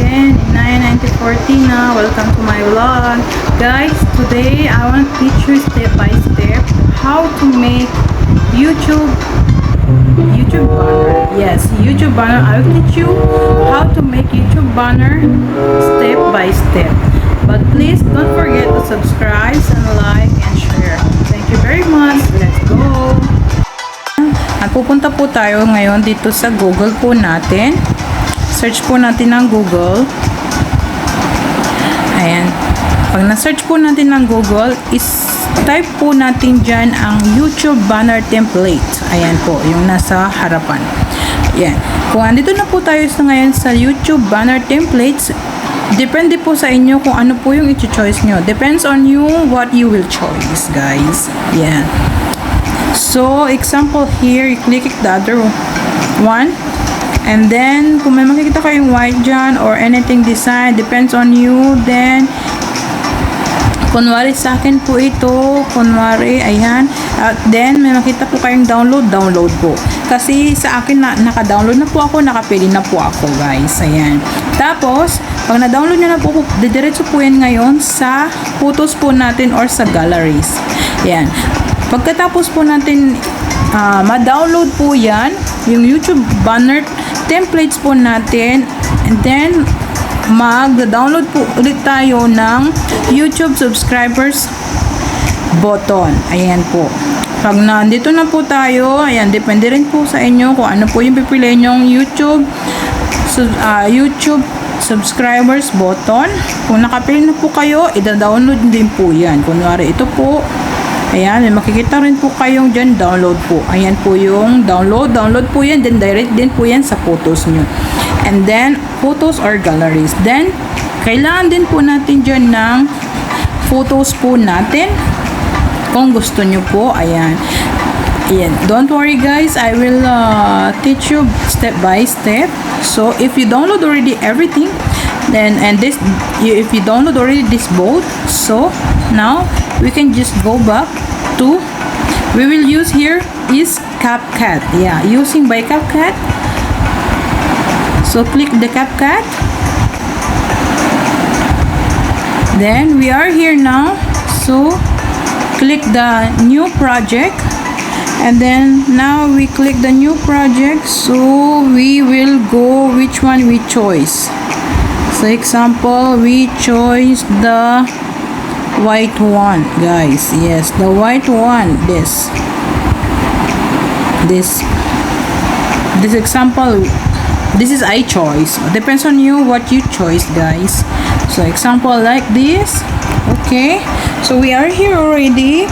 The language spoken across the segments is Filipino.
natin. Inay 1940 na. Welcome to my vlog. Guys, today I want to teach you step by step how to make YouTube banner. Yes, YouTube banner. I will teach you how to make YouTube banner step by step. But please don't forget to subscribe and like and share. Thank you very much. Let's go. At pupunta po tayo ngayon dito sa Google po natin. Search po natin ng Google. Ayan. Pag na-search po natin ng Google, type po natin dyan ang YouTube banner template. Ayan po, yung nasa harapan. Ayan. Kung andito na po tayo ngayon sa YouTube banner templates, depende po sa inyo kung ano po yung i-choice nyo. Depends on you what you will choose, guys. Ayan. So, example here, you click the other one. And then, kung may makikita kayong white dyan or anything design, depends on you. Then, kunwari sa akin po ito, kunwari, ayan. Then, may makita po kayong download po. Kasi sa akin, naka-download na po ako, nakapili na po ako, guys. Ayan. Tapos, pag na-download nyo na po, didiretso po yan ngayon sa photos po natin or sa galleries. Ayan. Pagkatapos po natin ma-download po yan, yung YouTube banner templates po natin, and then mag-download po ulit tayo ng YouTube subscribers button. Ayan po. Pag nandito na po tayo, ayan, depende rin po sa inyo kung ano po yung pipiliin yung YouTube subscribers button. Kung nakapili na po kayo, ida-download din po yan. Kunwari ito po, ayan, may makikita rin po kayong dyan, download po. Ayan po yung download po yan, then direct din po yan sa photos nyo. And then, photos or galleries. Then, kailangan din po natin dyan ng photos po natin. Kung gusto nyo po, ayan. Ayan. Don't worry guys, I will teach you step by step. So, if you download already everything, then, if you download already this both, so, now, we can just go back to, we will use here is CapCut. Yeah, using by CapCut. So click the CapCut. Then we are here now. So click the new project. And then now we click the new project. So we will go which one we choose. So example, we choose the white one, guys. Yes, the white one. This example, this is I choice. Depends on you what you choose, guys. So example like this. Okay, so we are here already.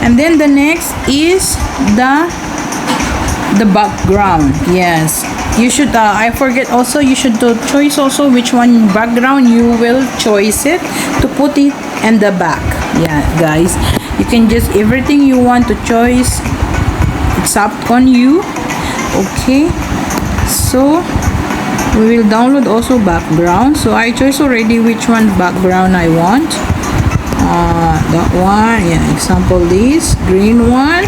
And then the next is the background. Yes, you should I forget also, you should choose also which one background you will choose it to put it in the back. Yeah, guys, you can just everything you want to choose, it's up on you. Okay, so we will download also background. So I chose already which one background I want. That one, yeah, example this green one.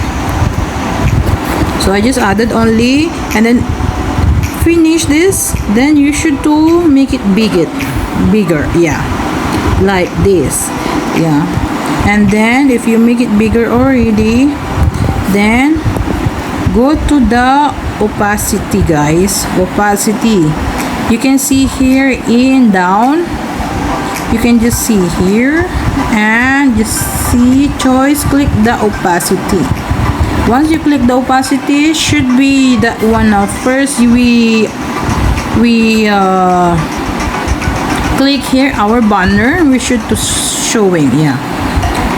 So I just added only, and then finish this. Then you should to make it bigger, yeah, like this, yeah. And then if you make it bigger already, then go to the opacity, guys. Opacity, you can see here in down, you can just see here and just see choice, click the opacity. Once you click the opacity, should be that one. Now first we click here our banner, we should to showing, yeah,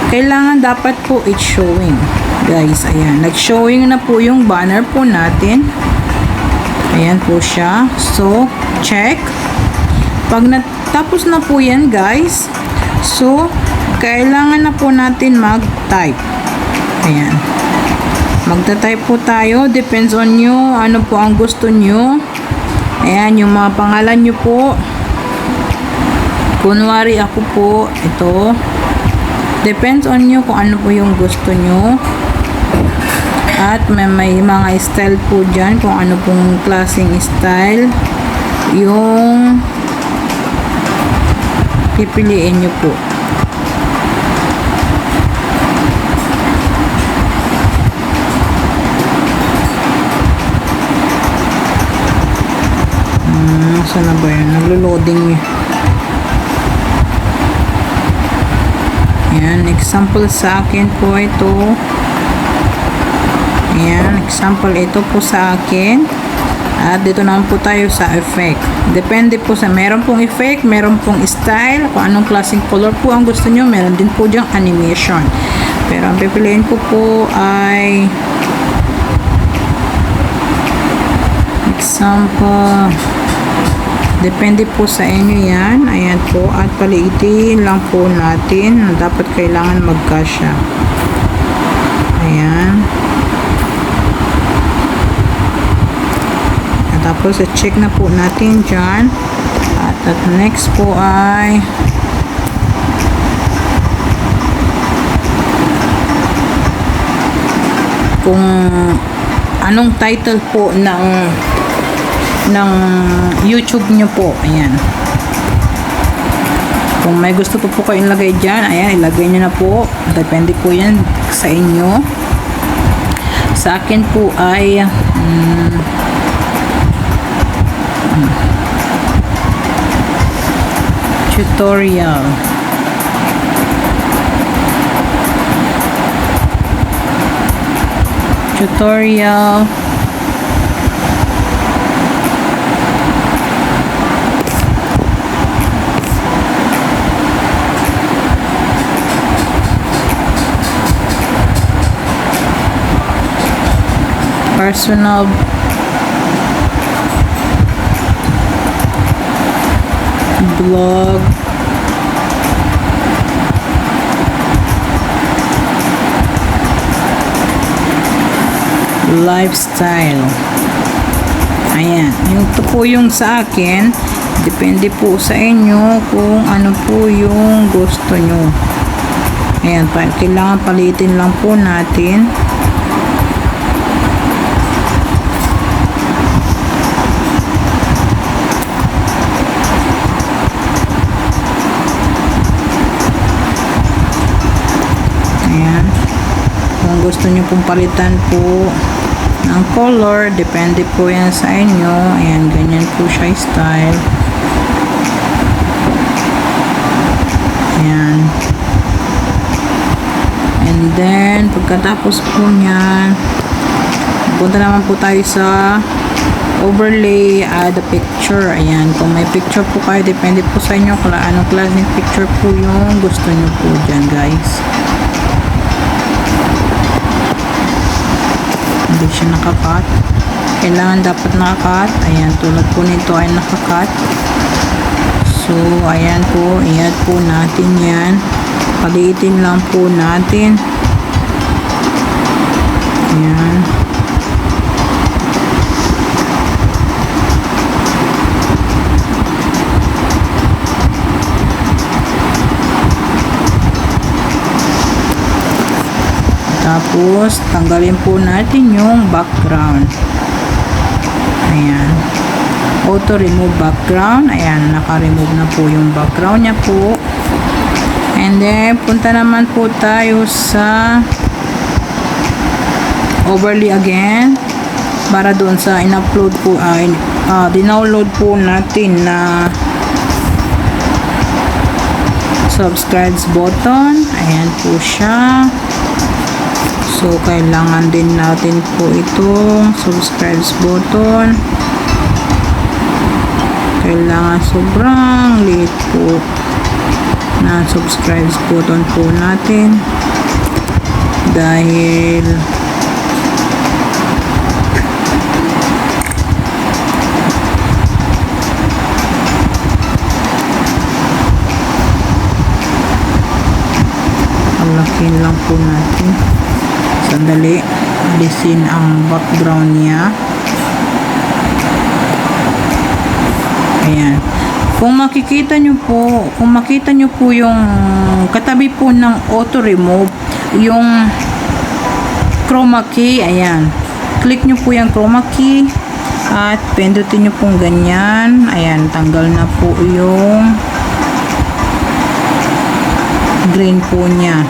kailangan dapat po it's showing, guys. Ayan, nag-showing na po yung banner po natin. Ayan po siya. So check. Pag natapos na po yan, guys, so kailangan na po natin mag-type. Ayan, magta-type po tayo. Depends on you, ano po ang gusto nyo. Ayan, yung mga pangalan nyo po. Kunwari ako po, ito. Depends on you kung ano po yung gusto nyo. At may mga style po dyan, kung ano pong klaseng style yung pipiliin nyo po. Saan na ba yun? Naglo-loading. Yan, example sa akin po ito. Yan, example ito po sa akin. At dito naman po tayo sa effect. Depende po sa, meron pong effect, meron pong style, kung anong klaseng color po ang gusto nyo. Meron din po dyang animation. Pero ang pipiliin ko po ay example. Depende po sa inyo yan. Ayan po. At paliitin lang po natin. Dapat kailangan magkasya. Ayan. At tapos, check na po natin dyan. At next po ay kung anong title po ng YouTube nyo po. Ayan. Kung may gusto po kayong ilagay dyan, ayan, ilagay nyo na po. Depende po yan sa inyo. Sa akin po ay tutorial. Tutorial. Personal blog lifestyle. Ayan, yung to po yung sa akin. Depende po sa inyo kung ano po yung gusto nyo. Ayan, kailangan palitin lang po natin. Gusto nyo pong palitan po ng color, depende po yan sa inyo. Ayan, ganyan po siya style. Ayan. And then, pagkatapos po nyan, punta naman po tayo sa overlay, add a picture. Ayan, kung may picture po kayo, depende po sa inyo kung anong klaseng picture po yung gusto nyo po dyan, guys. Hindi siya nakakat. Kailangan dapat nakakat. Ayan, tulad po nito ay nakakat. So, ayan po. I-add po natin yan. Paliitin lang po natin. Ayan. Tapos, tanggalin po natin yung background. Ayan. Auto remove background. Ayan, naka-remove na po yung background niya po. And then, punta naman po tayo sa overlay again. Para doon sa in-upload po, dinownload po natin na subscribe button. Ayan po siya. So, kailangan din natin po itong subscribe button. Kailangan sobrang liit po na subscribe button po natin. Dahil palakin lang po natin. Sandali, alisin ang background niya. Ayan. Kung makita nyo po yung katabi po ng auto remove, yung chroma key, ayan. Click nyo po yung chroma key at pindutin nyo pong ganyan. Ayan, tanggal na po yung green po niya.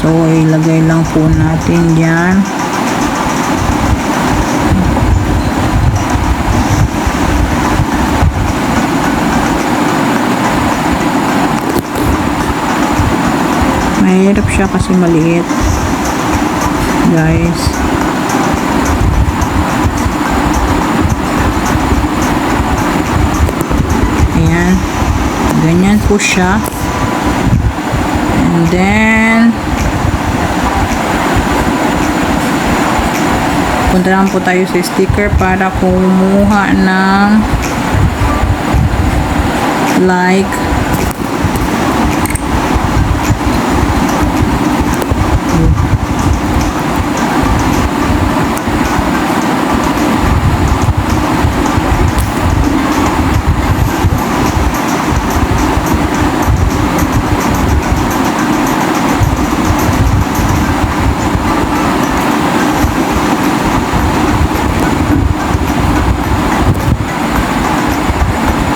So, ilagay lang po natin dyan. Mahirap siya kasi maliit. Guys. Ayan. Ganyan po siya. And then, punta lang po tayo sa sticker para kumuha ng like.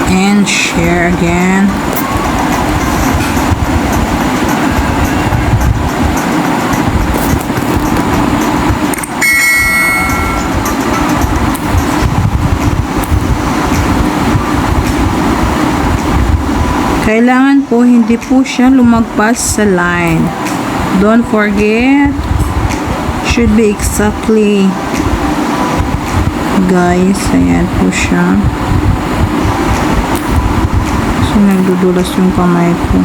And share again. Kailangan po hindi po siya lumagpas sa line. Don't forget, should be exactly. Guys, ayan po siya. Nagdudulas yung kamay ko.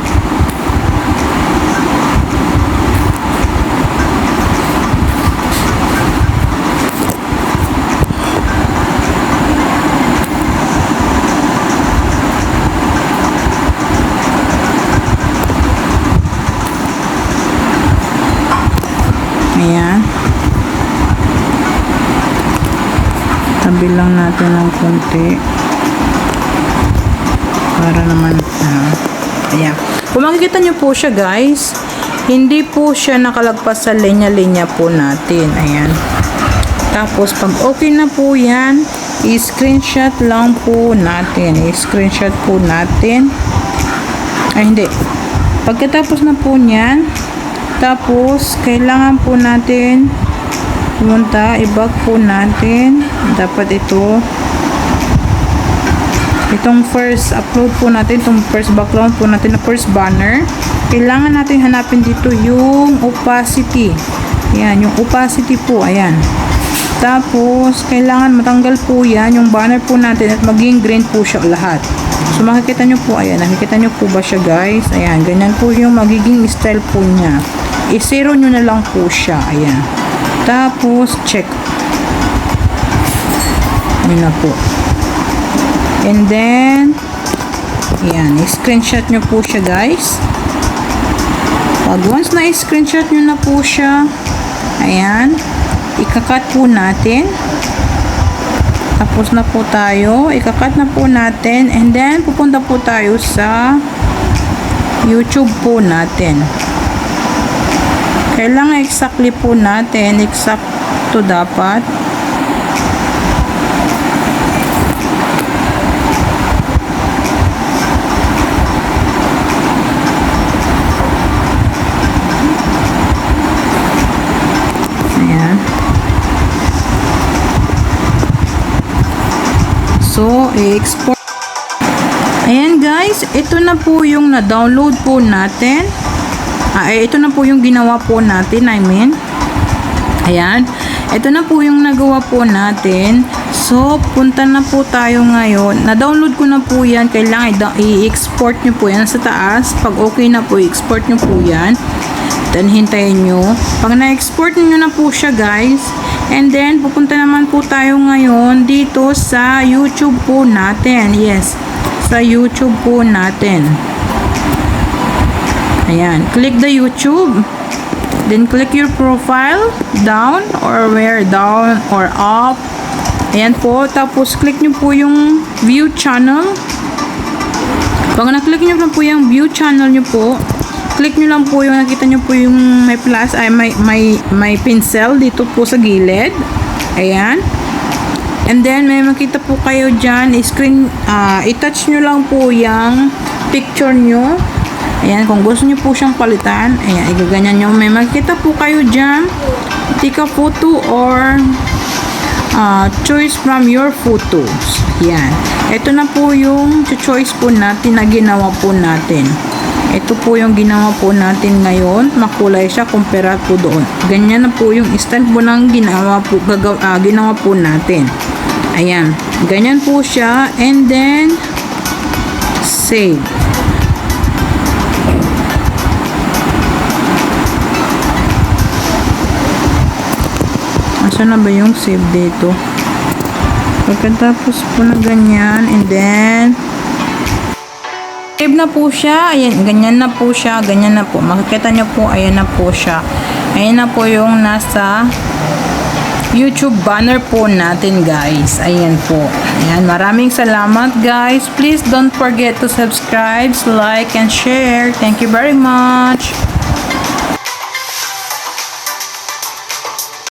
Ayan. Tabi lang natin ng konti. Para naman, ayan. Kung makikita nyo po siya guys, hindi po siya nakalagpas sa linya-linya po natin. Ayan. Tapos, pag okay na po yan, i-screenshot lang po natin. I-screenshot po natin. Ay, hindi. Pagkatapos na po niyan, tapos, kailangan po natin pumunta, i-back po natin. Dapat itong first upload po natin, itong first background po natin na first banner, kailangan natin hanapin dito yung opacity. Ayan, yung opacity po, ayan. Tapos, kailangan matanggal po yan, yung banner po natin at maging green po siya lahat. So, makikita nyo po, ayan, nakikita nyo po ba siya guys? Ayan, ganyan po yung magiging style po niya. I-zero nyo na lang po siya, ayan. Tapos, check. Ayan na po. And then, ayan, i-screenshot nyo po siya guys. Pag once na i-screenshot nyo na po siya, ayan, ikakat po natin. Tapos na po tayo, ikakat na po natin, and then, pupunta po tayo sa YouTube po natin. Kailangan exactly po natin, exacto dapat. So, i-export. Ayan guys, ito na po yung na-download po natin. Ito na po yung ginawa po natin, ayan. Ito na po yung nagawa po natin. So, punta na po tayo ngayon. Na-download ko na po yan. Kailangan i-export nyo po yan sa taas. Pag okay na po, i-export nyo po yan. Then, hintayin nyo. Pag na-export nyo na po siya guys, and then, pupunta naman po tayo ngayon dito sa YouTube po natin. Yes, sa YouTube po natin. Ayan, click the YouTube. Then, click your profile. Down or where? Down or up. Ayan po. Tapos, click nyo po yung view channel. Pag na-click nyo po yung view channel nyo po, click nyo lang po yung nakita nyo po yung may plus, may pencil dito po sa gilid. Ayan. And then, may makita po kayo dyan, i-touch nyo lang po yung picture nyo. Ayan, kung gusto nyo po siyang palitan, ayan, igaganyan nyo. May makikita po kayo dyan. Take a photo or choice from your photos. Yan. Ito na po yung choice po natin na ginawa po natin. Ito po yung ginawa po natin ngayon. Makulay siya kumpara po doon. Ganyan na po yung style po ng ginawa po natin. Ayan. Ganyan po siya. And then, save. Asa na ba yung save dito? Pagkatapos po na ganyan, and then save na po siya. Ayan, ganyan na po siya. Ganyan na po. Makikita nyo po, ayan na po siya. Ayan na po yung nasa YouTube banner po natin, guys. Ayan po. Ayan, maraming salamat, guys. Please don't forget to subscribe, like, and share. Thank you very much.